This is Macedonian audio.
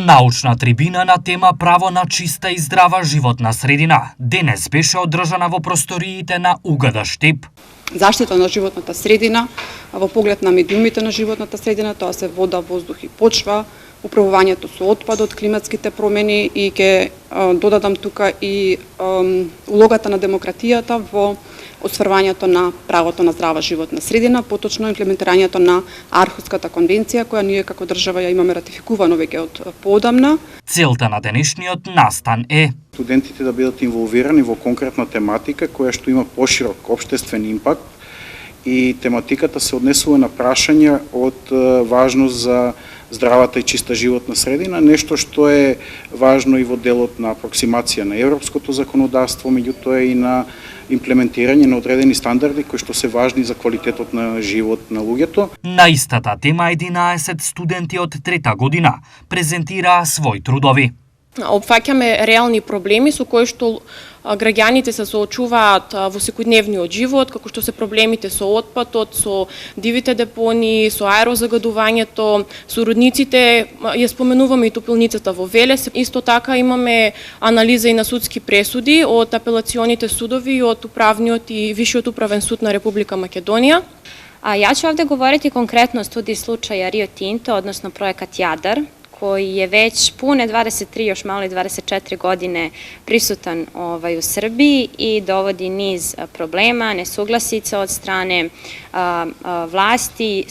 Научна трибина на тема право на чиста и здрава животна средина денес беше одржана во просториите на УГД Штип. Заштита на животната средина во поглед на медиумите на животната средина, тоа се вода, воздух и почва, управувањето со отпадот, климатските промени и ќе додадам тука и улогата на демократијата во осварувањето на правото на здрава животна средина, поточно имплементирањето на Архуската конвенција, која ние како држава ја имаме ратификувано веќе од поодамна. Целта на денешниот настан е студентите да бидат инволвирани во конкретна тематика која што има поширок општествен импакт и тематиката се однесува на прашања од важност за здравата и чиста животна средина, нешто што е важно и во делот на апроксимација на европското законодавство, меѓутоа и на имплементирање на одредени стандарди кои што се важни за квалитетот на живот на луѓето. На истата тема 11 студенти од трета година презентираа свои трудови. Опфаќаме реални проблеми со кои што граѓаните се соочуваат во секојдневниот живот, како што се проблемите со отпадот, со дивите депонии, со аерозагадувањето, со родниците, ја споменуваме и топилницата во Велес. Исто така имаме анализа и на судски пресуди од апелационите судови и од управниот и Вишиот управен суд на Република Македонија. Ја ќе овде говорити конкретно о студии случаја Рио Тинто, односно проекат Јадар, кој е веќе пуне 23, још мало и 24 године присутан у Србiji и доводи низ проблема, несугласица од стране власти,